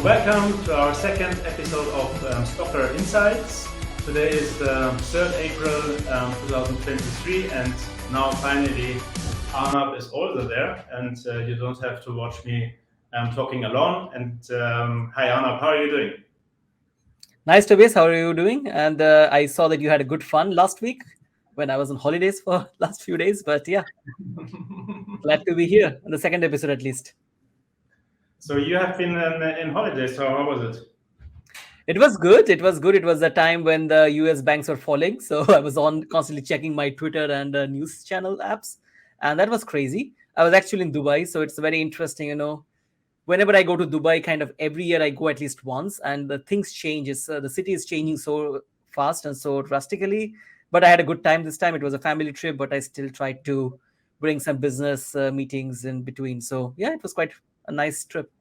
welcome to our second episode of STOKR Insights. Today is the 3rd April 2023, and now finally Arnab is also there, and you don't have to watch me talking alone. And hi Arnab, how are you doing? Nice, Tobias. How are you doing? And I saw that you had a good fun last week when I was on holidays for last few days. But yeah, glad to be here on the second episode at least. So you have been in holidays. So how was it? It was good. It was good. It was the time when the US banks were falling. So I was on constantly checking my Twitter and news channel apps. And that was crazy. I was actually in Dubai. So it's very interesting, whenever I go to Dubai, kind of every year I go at least once, and the things change. The city is changing so fast and so drastically. But I had a good time this time. It was a family trip, but I still tried to bring some business meetings in between. So yeah, it was quite a nice trip.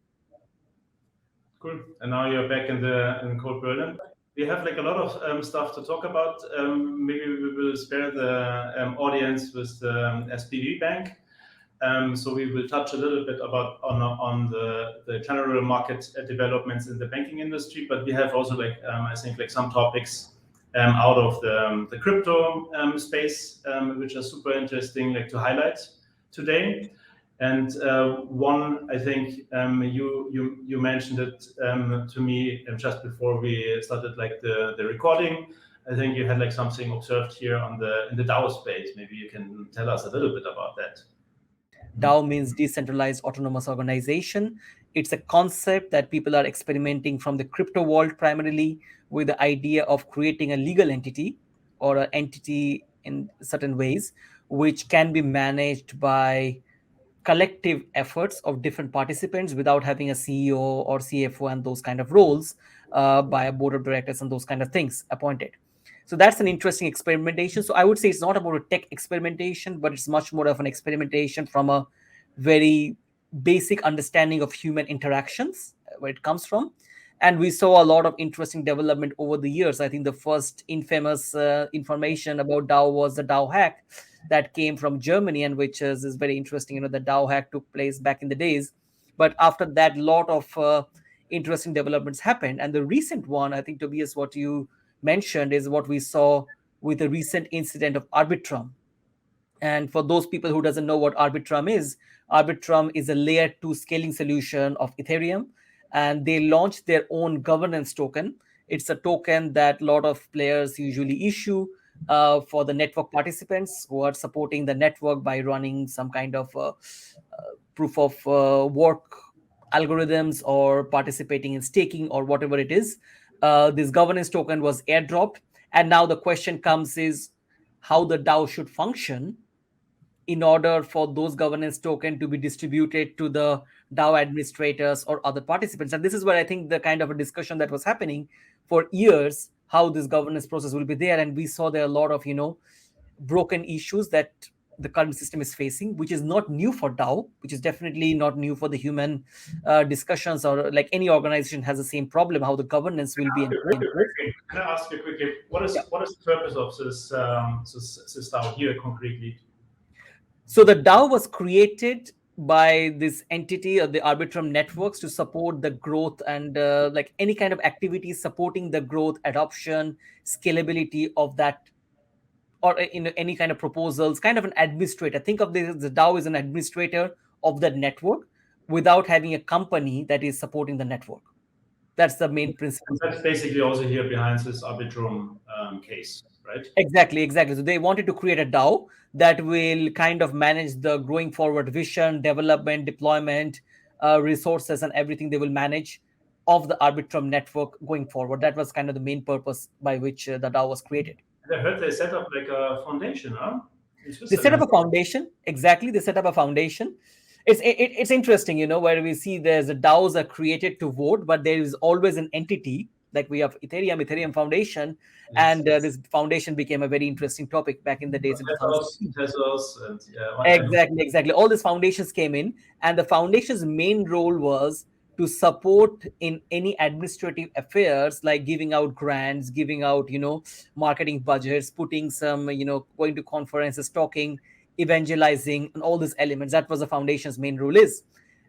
Cool. And now you're back in cold Berlin. We have like a lot of stuff to talk about. Maybe we will spare the audience with the SPV bank. So we will touch a little bit about on the general market developments in the banking industry, but we have also I think some topics out of the crypto space, which are super interesting to highlight today. And one, I think you mentioned it to me just before we started the recording. I think you had something observed here in the DAO space. Maybe you can tell us a little bit about that. DAO means decentralized autonomous organization. It's a concept that people are experimenting from the crypto world primarily, with the idea of creating a legal entity or an entity in certain ways, which can be managed by collective efforts of different participants without having a CEO or CFO and those kind of roles, by a board of directors and those kind of things appointed. So that's an interesting experimentation. So I would say it's not about a tech experimentation, but it's much more of an experimentation from a very basic understanding of human interactions, where it comes from. And we saw a lot of interesting development over the years. I think the first infamous information about DAO was the DAO hack that came from Germany, and which is very interesting. The DAO hack took place back in the days. But after that, a lot of interesting developments happened. And the recent one, I think, Tobias, what you mentioned is what we saw with the recent incident of Arbitrum. And for those people who doesn't know what Arbitrum is a layer 2 scaling solution of Ethereum, and they launched their own governance token. It's a token that a lot of players usually issue for the network participants who are supporting the network by running some kind of proof of work algorithms or participating in staking or whatever it is. This governance token was airdropped, and now the question comes is how the DAO should function in order for those governance token to be distributed to the DAO administrators or other participants. And this is where I think the kind of a discussion that was happening for years, how this governance process will be there. And we saw there are a lot of broken issues that the current system is facing, which is not new for DAO, which is definitely not new for the human discussions, or any organization has the same problem, how the governance will be. Can I ask you quickly, what is the purpose of this DAO here concretely? So the DAO was created by this entity of the Arbitrum networks to support the growth and any kind of activities supporting the growth, adoption, scalability of that, or any kind of proposals, kind of an administrator. Think of the DAO as an administrator of the network without having a company that is supporting the network. That's the main principle. And that's basically also here behind this Arbitrum case, right? Exactly. So they wanted to create a DAO that will kind of manage the growing forward vision, development, deployment, resources, and everything they will manage of the Arbitrum network going forward. That was kind of the main purpose by which the DAO was created. I heard they set up a foundation, huh? They set up a foundation. Exactly. They set up a foundation. It's interesting, where we see there's DAOs are created to vote, but there is always an entity. Like we have Ethereum Foundation, and this foundation became a very interesting topic back in the days. Teslas, and Exactly. All these foundations came in, and the foundation's main role was to support in any administrative affairs, like giving out grants, giving out, marketing budgets, putting some, going to conferences, talking, evangelizing, and all these elements. That was the foundation's main role is.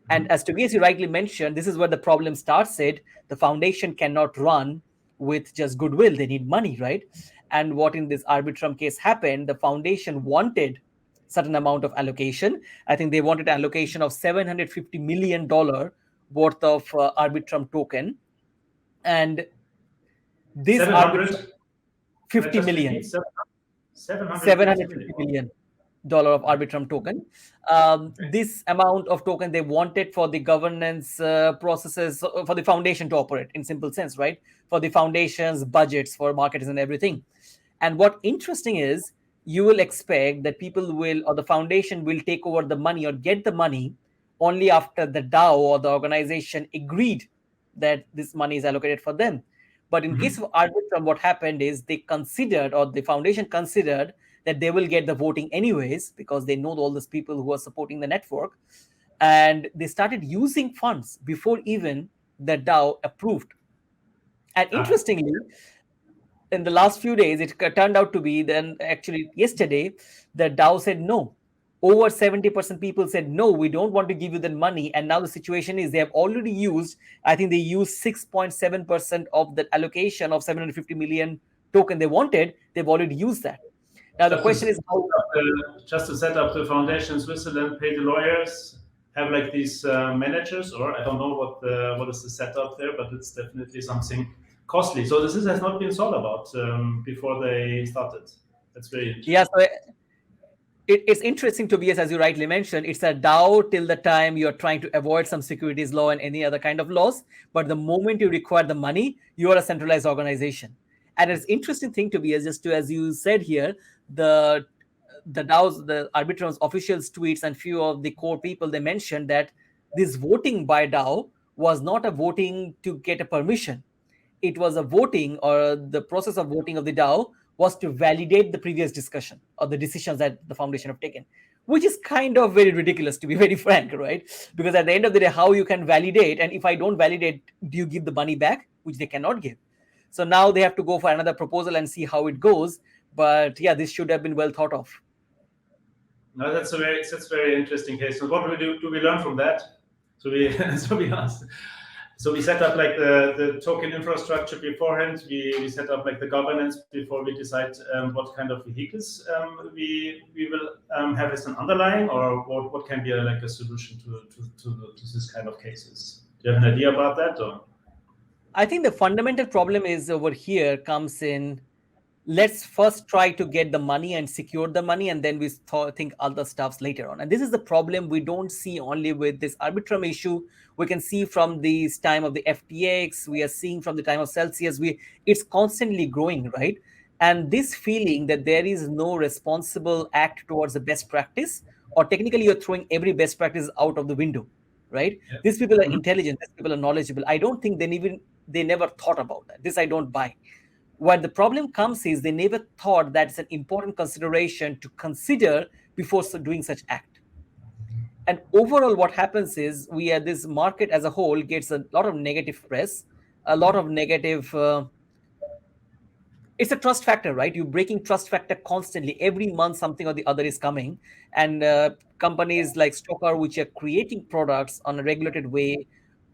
And as Tobias, you rightly mentioned, this is where the problem starts. The foundation cannot run with just goodwill. They need money, right? And what in this Arbitrum case happened, the foundation wanted certain amount of allocation. I think they wanted an allocation of $750 million worth of Arbitrum token. And this Arbitrum, 50 million. 750 million dollar of Arbitrum token. This amount of token they wanted for the governance processes for the foundation to operate in simple sense, right? For the foundation's budgets, for markets and everything. And what interesting is, you will expect that people will, or the foundation will take over the money or get the money only after the DAO or the organization agreed that this money is allocated for them. But in case of Arbitrum, what happened is they considered, or the foundation considered, that they will get the voting anyways because they know all these people who are supporting the network. And they started using funds before even the DAO approved. And interestingly, in the last few days, it turned out to be, then actually yesterday, the DAO said no. Over 70% people said, no, we don't want to give you the money. And now the situation is they have already used, I think they used 6.7% of the allocation of 750 million token they wanted. They've already used that. Now the question is how... just to set up the foundation in Switzerland, pay the lawyers, have like these managers, or I don't know what is the setup there, but it's definitely something costly. So this has not been thought about before they started. That's very interesting. Yeah, so it's interesting, Tobias, as you rightly mentioned, it's a DAO till the time you're trying to avoid some securities law and any other kind of laws. But the moment you require the money, you are a centralized organization. And it's interesting thing, Tobias, just to, as you said here, the DAO's, the Arbitrum's officials tweets and few of the core people, they mentioned that this voting by DAO was not a voting to get a permission. It was a voting, or the process of voting of the DAO was to validate the previous discussion or the decisions that the foundation have taken, which is kind of very ridiculous, to be very frank, right? Because at the end of the day, how you can validate, and if I don't validate, do you give the money back, which they cannot give? So now they have to go for another proposal and see how it goes. But yeah, this should have been well thought of. No, that's a very interesting case. So what do we learn from that? So we set up like the token infrastructure beforehand. We set up like the governance before we decide what kind of vehicles we will have as an underlying, or what can be like a solution to this kind of cases. Do you have an idea about that? Or? I think the fundamental problem is over here comes in, let's first try to get the money and secure the money, and then we think other stuffs later on. And this is the problem we don't see only with this Arbitrum issue. We can see from this time of the FTX, we are seeing from the time of Celsius, it's constantly growing, right? And this feeling that there is no responsible act towards the best practice, or technically you're throwing every best practice out of the window, right? Yeah. These people are intelligent, these people are knowledgeable. I don't think they never thought about that. This I don't buy. Where the problem comes is they never thought that's an important consideration to consider before doing such act. And overall, what happens is this market as a whole gets a lot of negative press, a lot of negative. It's a trust factor, right? You're breaking trust factor constantly. Every month, something or the other is coming. And companies like STOKR, which are creating products on a regulated way,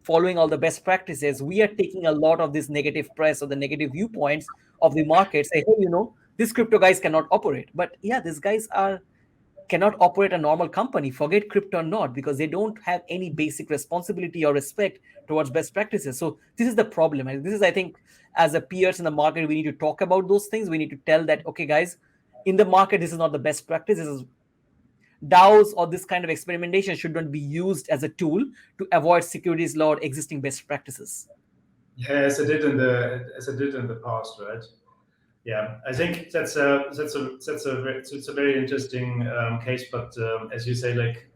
following all the best practices, we are taking a lot of this negative press or the negative viewpoints of the market, say, hey, these crypto guys cannot operate. But yeah, these guys cannot operate a normal company, forget crypto or not, because they don't have any basic responsibility or respect towards best practices. So this is the problem. And this is, I think, as a peers in the market, we need to talk about those things. We need to tell that, okay, guys, in the market, this is not the best practice. This is DAOs or this kind of experimentation should not be used as a tool to avoid securities law or existing best practices. Yeah, as it did in the past, right? Yeah, I think that's a very interesting case. But as you say, like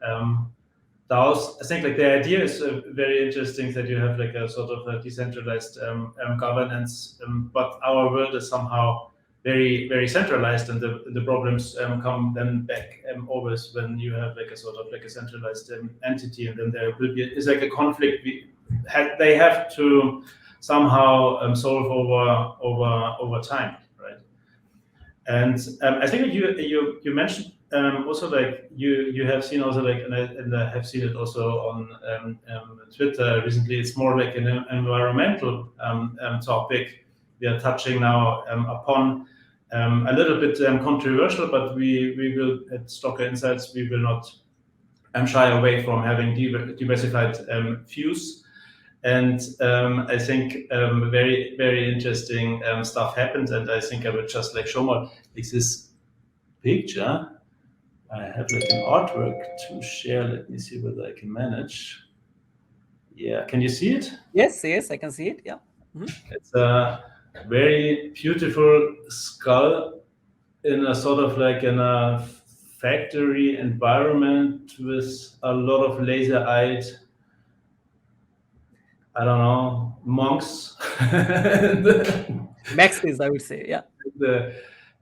DAOs, I think like the idea is very interesting, that you have like a sort of a decentralized governance, but our world is somehow very, very centralized, and the problems come then back always when you have like a sort of like a centralized entity, and then there will be like a conflict. They have to somehow solve over time, right? And I think you mentioned also like you have seen also like, and I have seen it also on Twitter recently. It's more like an environmental topic we are touching now upon. A little bit controversial, but we will at STOKR Insights we will not shy away from having diversified views. And I think very, very interesting stuff happened. And I think I will just like show more like this picture. I have like an artwork to share. Let me see whether I can manage. Yeah, can you see it? Yes, I can see it. Yeah. It's a very beautiful skull in a sort of like in a factory environment with a lot of laser-eyed, I don't know, monks. Maxis, I would say. Yeah.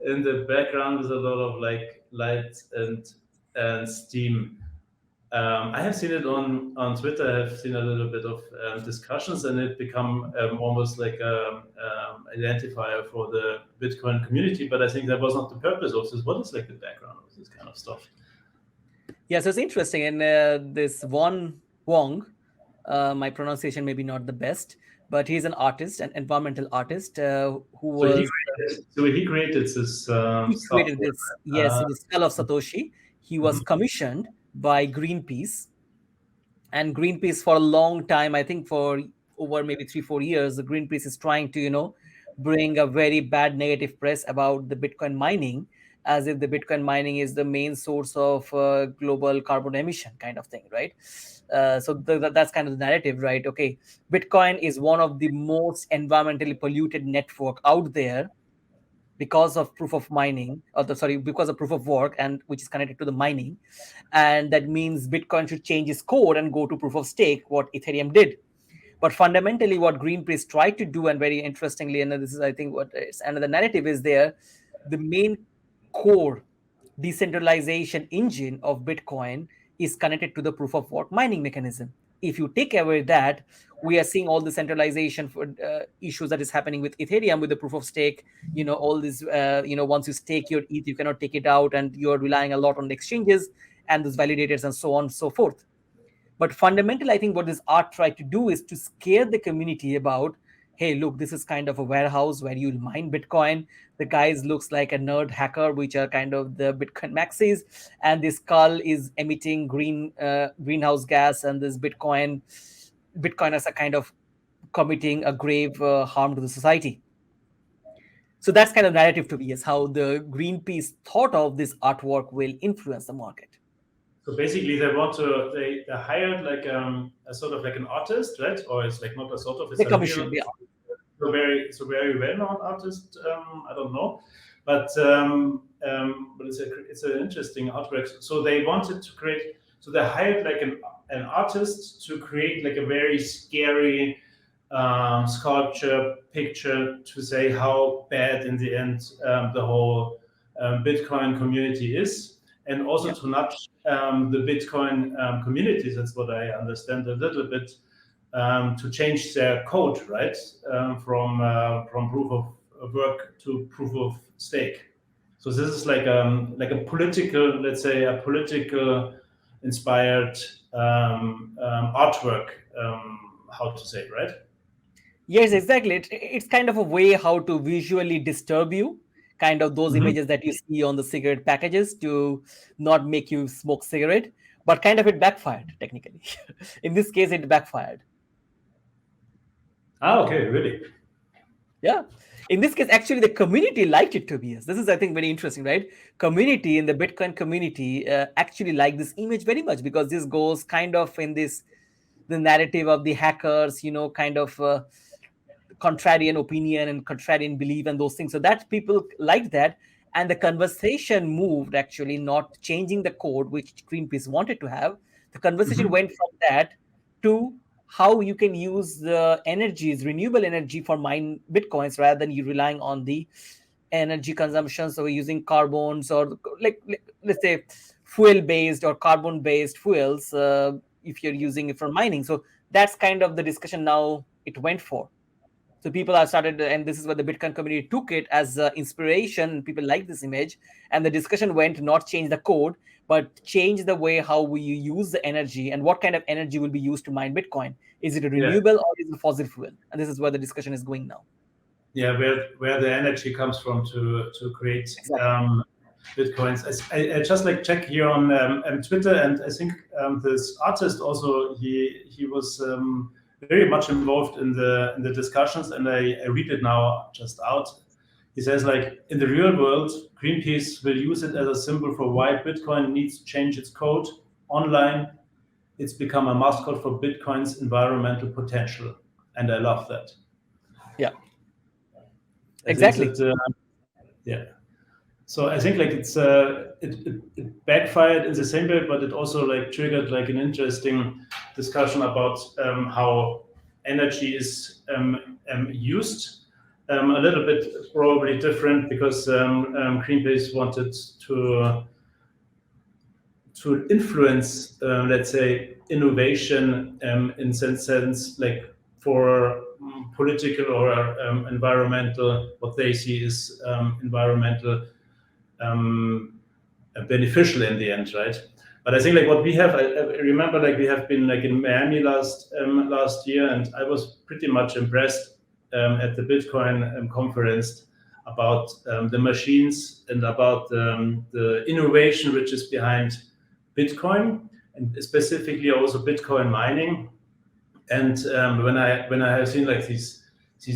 In the background is a lot of like lights and steam. I have seen it on Twitter. I have seen a little bit of discussions, and it become almost like a identifier for the Bitcoin community. But I think that was not the purpose of this. What is like the background of this kind of stuff? Yeah, so it's interesting. And this Wong, my pronunciation may be not the best, but he's an artist, an environmental artist who was. So he created this He stuff. created this, yes, the skull of Satoshi. He was commissioned by Greenpeace, and Greenpeace for a long time, I think for over maybe 3-4 years, the Greenpeace is trying to bring a very bad negative press about the Bitcoin mining, as if the Bitcoin mining is the main source of global carbon emission kind of thing, right? So that's kind of the narrative, right? Okay, Bitcoin is one of the most environmentally polluted network out there because of proof of mining, because of proof of work, and which is connected to the mining. And that means Bitcoin should change its code and go to proof of stake, what Ethereum did. But fundamentally, what Greenpeace tried to do, and very interestingly, and this is, I think, what is another narrative is there, the main core decentralization engine of Bitcoin is connected to the proof of work mining mechanism. If you take away that, we are seeing all the centralization for issues that is happening with Ethereum, with the proof of stake. All this, once you stake your ETH, you cannot take it out, and you're relying a lot on the exchanges and those validators and so on and so forth. But fundamentally, I think what this art tried to do is to scare the community about, hey, look, this is kind of a warehouse where you'll mine Bitcoin. The guys looks like a nerd hacker, which are kind of the Bitcoin maxis, and this skull is emitting greenhouse gas, and this Bitcoiners are kind of committing a grave harm to the society. So that's kind of narrative, Tobias, how the Greenpeace thought of this artwork will influence the market. So basically, they hired like a sort of like an artist, right? Or it's like not a sort of, it's a commission, yeah. So very well-known artist. I don't know, but it's an interesting artwork. So they wanted to create. So they hired like an artist to create like a very scary sculpture picture to say how bad in the end the whole Bitcoin community is. And also to nudge the Bitcoin communities, that's what I understand a little bit, to change their code, right, from proof of work to proof of stake. So this is like a political, let's say, a political inspired artwork. How to say, right? Yes, exactly. It's kind of a way how to visually disturb you. Kind of those images that you see on the cigarette packages to not make you smoke cigarette, but kind of it backfired technically. In this case, it backfired. Okay, really? Yeah. In this case, actually, the community liked it, Tobias. This is, I think, very interesting, right? Community in the Bitcoin community actually like this image very much, because this goes kind of in the narrative of the hackers, kind of contrarian opinion and contrarian belief and those things. So that people liked that. And the conversation moved, actually not changing the code, which Greenpeace wanted to have. The conversation went from that to how you can use the energies, renewable energy, for mine Bitcoins rather than you relying on the energy consumption. So using carbons or like let's say fuel-based or carbon-based fuels if you're using it for mining. So that's kind of the discussion now it went for. So people are started, and this is where the Bitcoin community took it as inspiration. People like this image, and the discussion went not change the code, but change the way how we use the energy and what kind of energy will be used to mine Bitcoin. Is it a renewable or is it a fossil fuel? And this is where the discussion is going now. Yeah, where the energy comes from to create Bitcoins. I just like check here on Twitter, and I think this artist also he was very much involved in the discussions, and I read it now just out. He says, like, in the real world, Greenpeace will use it as a symbol for why Bitcoin needs to change its code. Online, it's become a mascot for Bitcoin's environmental potential, and I love that. Yeah, exactly. Yeah. So I think like it backfired in the same way, but it also like triggered like an interesting discussion about how energy is used. A little bit probably different because Greenpeace wanted to influence, let's say, innovation in some sense, like for political or environmental. What they see is environmental. Beneficial in the end, right? But I think like what we have, I remember like we have been like in Miami last year, and I was pretty much impressed at the Bitcoin conference about the machines and about the innovation which is behind Bitcoin, and specifically also Bitcoin mining. And when I have seen like these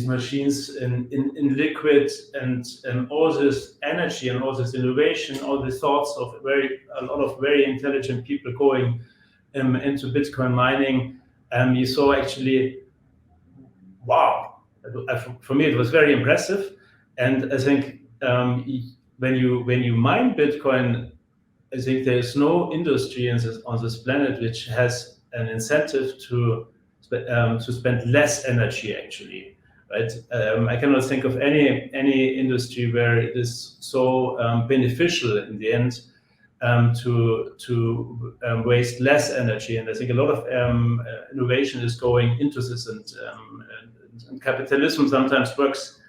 machines in liquid and all this energy and all this innovation, all the thoughts of a lot of very intelligent people going into Bitcoin mining, you saw actually, wow, for me it was very impressive. And I think when you mine Bitcoin, I think there is no industry on this planet which has an incentive to spend less energy actually. Right? I cannot think of any industry where it is so beneficial in the end to waste less energy. And I think a lot of innovation is going into this, and capitalism sometimes works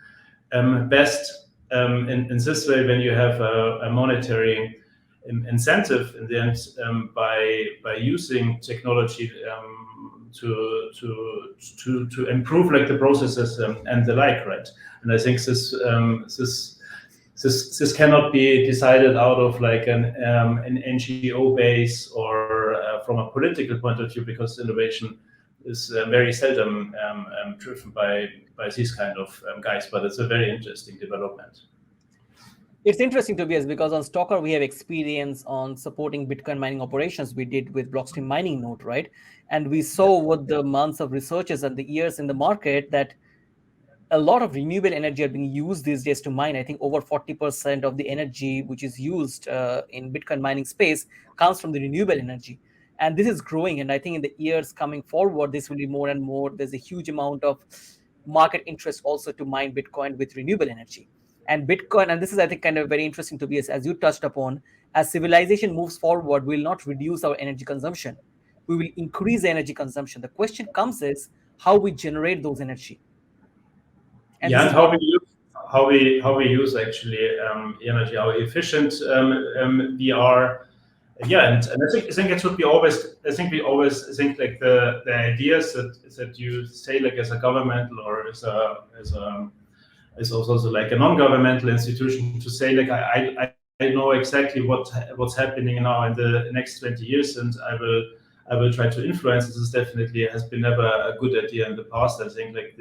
best in this way when you have a monetary incentive in the end by using technology to improve like the processes and the like, right? And I think this cannot be decided out of like an NGO base or from a political point of view, because innovation is very seldom driven by these kind of guys. But it's a very interesting development. It's interesting, Tobias, because on STOKR we have experience on supporting Bitcoin mining operations we did with Blockstream mining node, right? And we saw what the months of researches and the years in the market that a lot of renewable energy are being used these days to mine. I think over 40% of the energy which is used in Bitcoin mining space comes from the renewable energy. And this is growing. And I think in the years coming forward, this will be more and more. There's a huge amount of market interest also to mine Bitcoin with renewable energy. And Bitcoin, and this is, I think, kind of very interesting, Tobias, as you touched upon, as civilization moves forward, we will not reduce our energy consumption. We will increase the energy consumption. The question comes is how we generate those energy. And how we use actually energy, how efficient we are. Yeah, and I think it should be always. I think we always think like the ideas that you say like as a governmental or as also like a non-governmental institution to say like I know exactly what's happening now in the next 20 years, and I will try to influence. This is definitely has been never a good idea in the past. I think like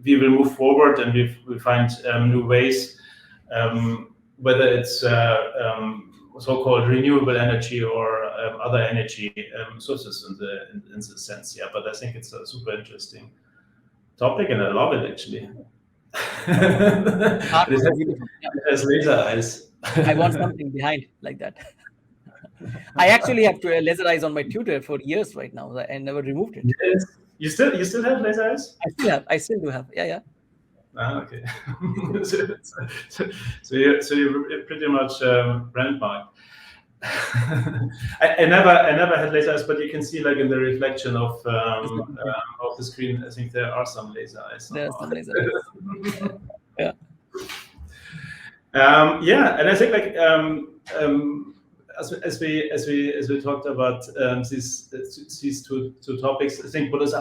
we will move forward, and we find new ways, whether it's so-called renewable energy or other energy sources in this sense. Yeah, but I think it's a super interesting topic, and I love it actually. It has laser eyes. I want something behind like that. I actually have laser eyes on my tutor for years right now. I never removed it. Yes. You still have laser eyes? I still do have. Yeah. Ah, okay. so you're pretty much brand marked. I never had laser eyes, but you can see like in the reflection of the screen, I think there are some laser eyes. There are some laser eyes. Yeah. And I think like as we talked about these two topics, I think what was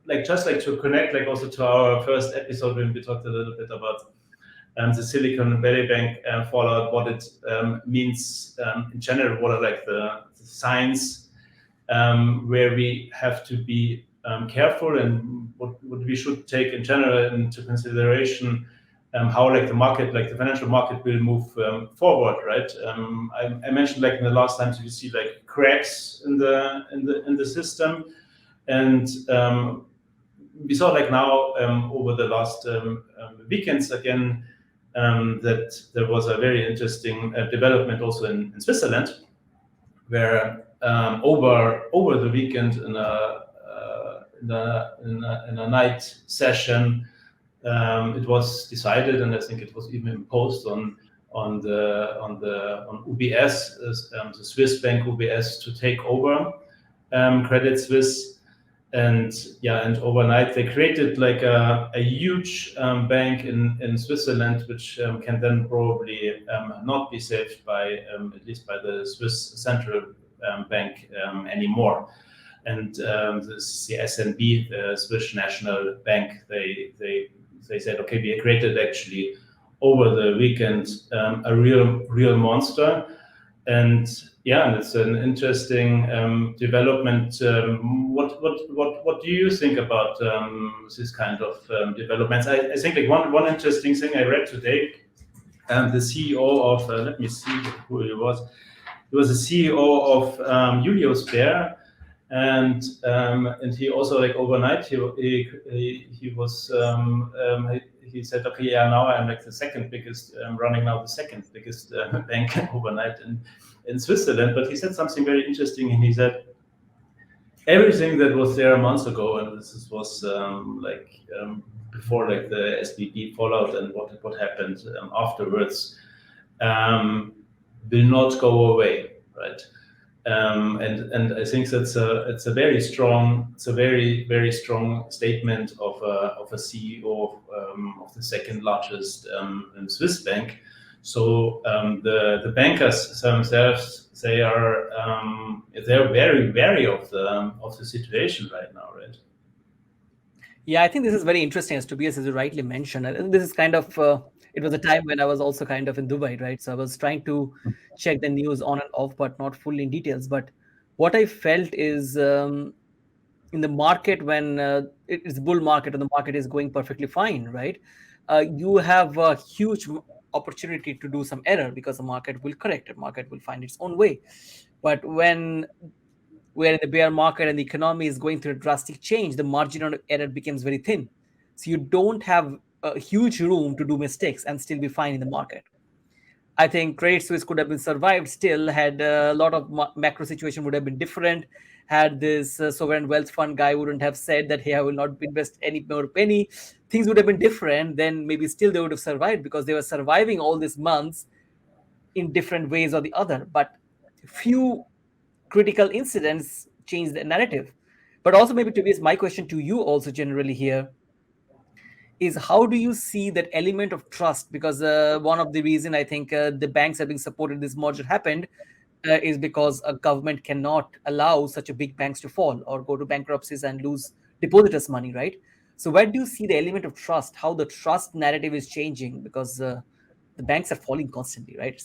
like just like to connect like also to our first episode when we talked a little bit about the Silicon Valley Bank fallout, what it means in general, what are like the signs where we have to be careful, and what we should take in general into consideration, how like the market, like the financial market, will move forward, right? I mentioned like in the last times you see like cracks in the system, and we saw like now over the last weekends again that there was a very interesting development also in Switzerland, where over the weekend in a night session, it was decided, and I think it was even imposed on UBS, the Swiss bank UBS, to take over Credit Suisse. And overnight they created like a huge bank in Switzerland, which can then probably not be saved by at least by the Swiss central bank anymore. And the SNB, the Swiss National Bank, they said, okay, we created actually over the weekend a real monster. And it's an interesting development. What do you think about this kind of developments? I think like one interesting thing I read today, the CEO of let me see who he was. He was the CEO of Julius Baer, and he also like overnight he was he said, okay, now I'm like the second biggest, running now the second biggest bank overnight in Switzerland. But he said something very interesting, and he said everything that was there months ago, and this was before like the SBB fallout and what happened afterwards, will not go away, right? And I think it's a very strong statement of a CEO of the second largest Swiss bank. So the bankers themselves, they're very wary of the situation right now, right? Yeah, I think this is very interesting, as Tobias, as you rightly mentioned. And this is kind of it was a time when I was also kind of in Dubai, right? So I was trying to check the news on and off, but not fully in details. But what I felt is in the market, when it's bull market and the market is going perfectly fine, right? You have a huge opportunity to do some error because the market will correct it. Market will find its own way. But when we're in the bear market and the economy is going through a drastic change, the margin of error becomes very thin. So you don't have a huge room to do mistakes and still be fine in the market. I think Credit Suisse could have been survived still, had a lot of macro situation would have been different. Had this sovereign wealth fund guy wouldn't have said that, hey, I will not invest any more penny, things would have been different. Then maybe still they would have survived because they were surviving all these months in different ways or the other. But few critical incidents change the narrative. But also maybe, Tobias, my question to you also generally here is, how do you see that element of trust? Because one of the reason I think the banks have been supported, this merger happened, is because a government cannot allow such a big banks to fall or go to bankruptcies and lose depositors' money, right? So where do you see the element of trust, how the trust narrative is changing? Because the banks are falling constantly, right?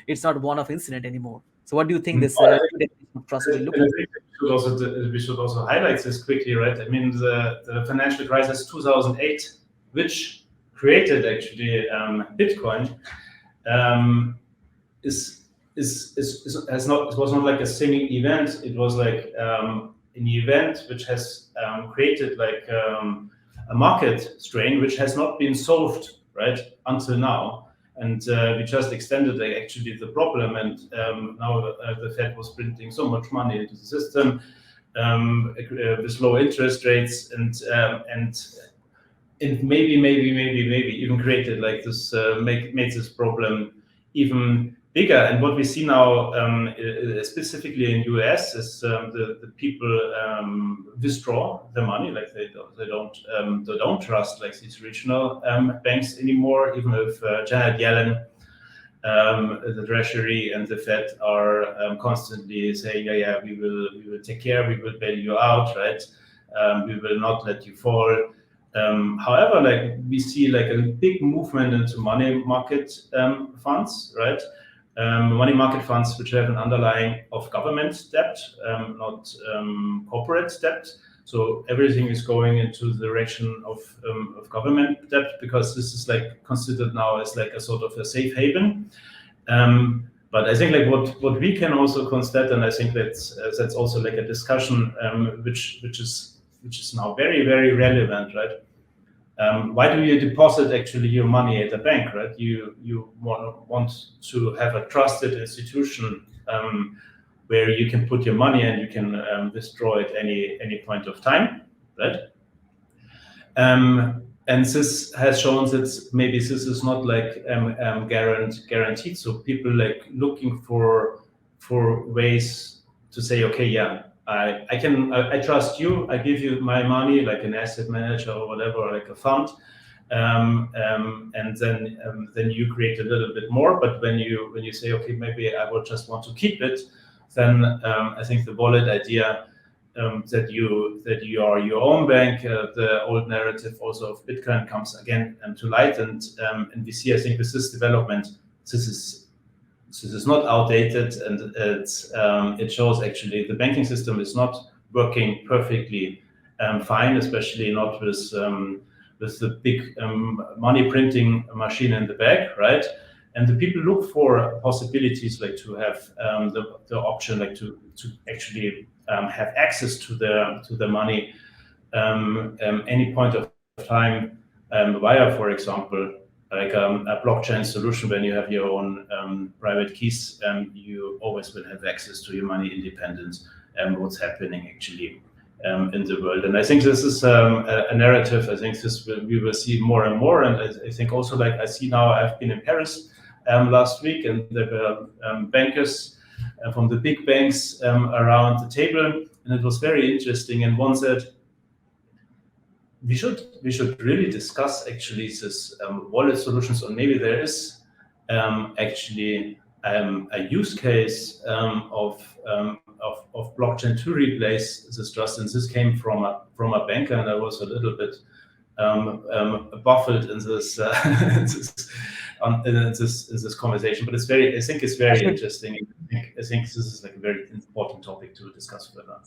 It's not one-off incident anymore. So what do you think this trust will look like? We should also highlight this quickly, right? I mean, the financial crisis 2008, which created actually Bitcoin, it was not like a single event. It was like an event which has created like a market strain which has not been solved, right, until now. And we just extended actually the problem, and now the Fed was printing so much money into the system with low interest rates, and maybe even created like this, made this problem even bigger. And what we see now, specifically in US, is the people withdraw the money, like they don't trust like these regional banks anymore, even if Janet Yellen, the Treasury and the Fed are constantly saying, yeah, we will take care, we will bail you out, right? We will not let you fall. However, like we see like a big movement into money market funds, right? Money market funds which have an underlying of government debt, not corporate debt. So everything is going into the direction of government debt, because this is like considered now as like a sort of a safe haven. But I think like what we can also constate, and I think that's also like a discussion which is now very, very relevant, right? Why do you deposit actually your money at a bank, right? You want to have a trusted institution where you can put your money and you can withdraw at any point of time, right? And this has shown that maybe this is not like guaranteed. So people like looking for ways to say, okay, yeah, I trust you. I give you my money, like an asset manager or whatever, or like a fund, and then you create a little bit more. But when you say, okay, maybe I would just want to keep it, then I think the wallet idea, that you are your own bank, the old narrative also of Bitcoin comes again to light, and we see, I think, with this development, this is not outdated, and it shows actually the banking system is not working perfectly fine, especially not with the big money printing machine in the back, right? And the people look for possibilities like to have the option like to actually have access to the money any point of time via, for example, like a blockchain solution. When you have your own private keys, you always will have access to your money independent what's happening actually in the world. And I think this is a narrative. I think we will see more and more. And I think also, like I see now, I've been in Paris last week, and there were bankers from the big banks around the table, and it was very interesting. And one said, we should really discuss actually this wallet solutions, or maybe there is actually a use case of blockchain to replace this trust. And this came from a banker, and I was a little bit baffled in this in this conversation. But I think it's very interesting. I think this is like a very important topic to discuss further.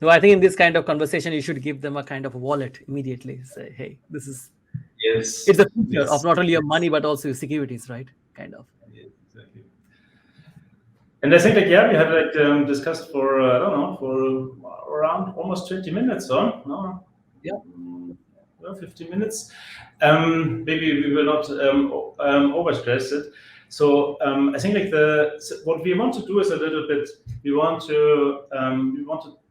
No, I think in this kind of conversation, you should give them a kind of wallet immediately. Say, hey, this is it's the future of not only your money but also your securities, right? Kind of. Yeah, exactly. And I think like, yeah, we have like discussed for I don't know, for around almost 20 minutes, so no? Yeah. 15 minutes. Maybe we will not overstress it. So I think like what we want to do is a little bit. We want to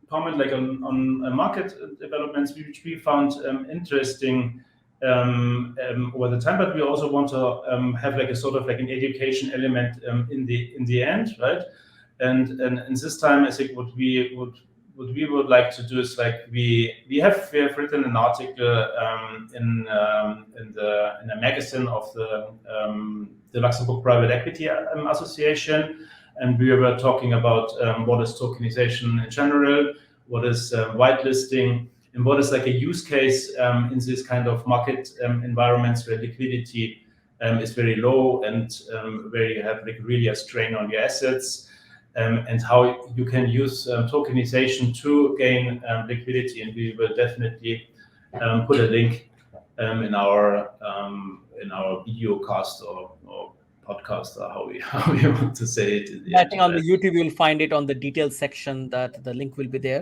comment like on market developments which we found interesting over the time, but we also want to have like a sort of like an education element in the end, right? And this time, I think what we would like to do is like we have written an article in a magazine of the Luxembourg Private Equity Association, and we were talking about what is tokenization in general, what is whitelisting, and what is like a use case in this kind of market environments where liquidity is very low and where you have like really a strain on your assets, and how you can use tokenization to gain liquidity. And we will definitely put a link in our video cast or podcast, or how we want to say it. I think on the YouTube you'll find it on the details section, that the link will be there.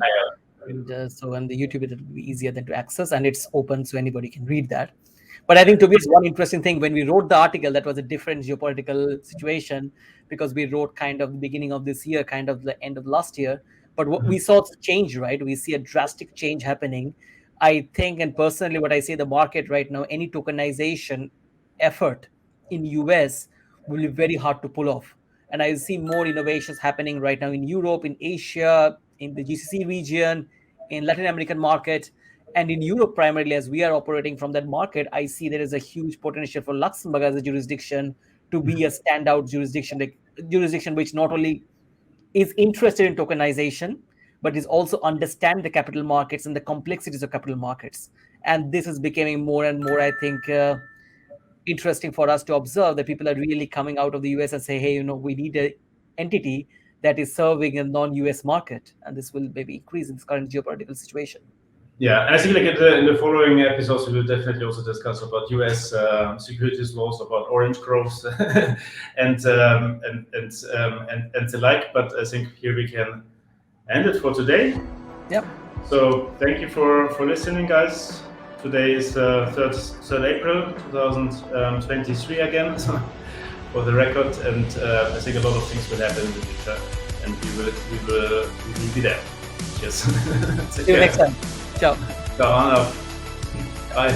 And so on the YouTube it will be easier than to access, and it's open so anybody can read that. But I think Tobias, one interesting thing, when we wrote the article, that was a different geopolitical situation, because we wrote kind of the beginning of this year, kind of the end of last year. But what we saw change, right? We see a drastic change happening. I think, and personally, what I say, the market right now, any tokenization effort in US will be very hard to pull off. And I see more innovations happening right now in Europe, in Asia, in the GCC region, in Latin American market. And in Europe, primarily, as we are operating from that market, I see there is a huge potential for Luxembourg as a jurisdiction to be a standout jurisdiction, like jurisdiction which not only is interested in tokenization, but is also understand the capital markets and the complexities of capital markets. And this is becoming more and more, I think, interesting for us to observe that people are really coming out of the US and say, hey, we need an entity that is serving a non-US market. And this will maybe increase in this current geopolitical situation. Yeah, and I think like in the following episodes, we will definitely also discuss about US securities laws, about orange groves, and the like. But I think here we can end it for today. Yep. So thank you for listening, guys. Today is 3rd April 2023 again, for the record, and I think a lot of things will happen in the future, and we will be there. Cheers. See you next time. Ciao. Ciao, Arnab. Bye.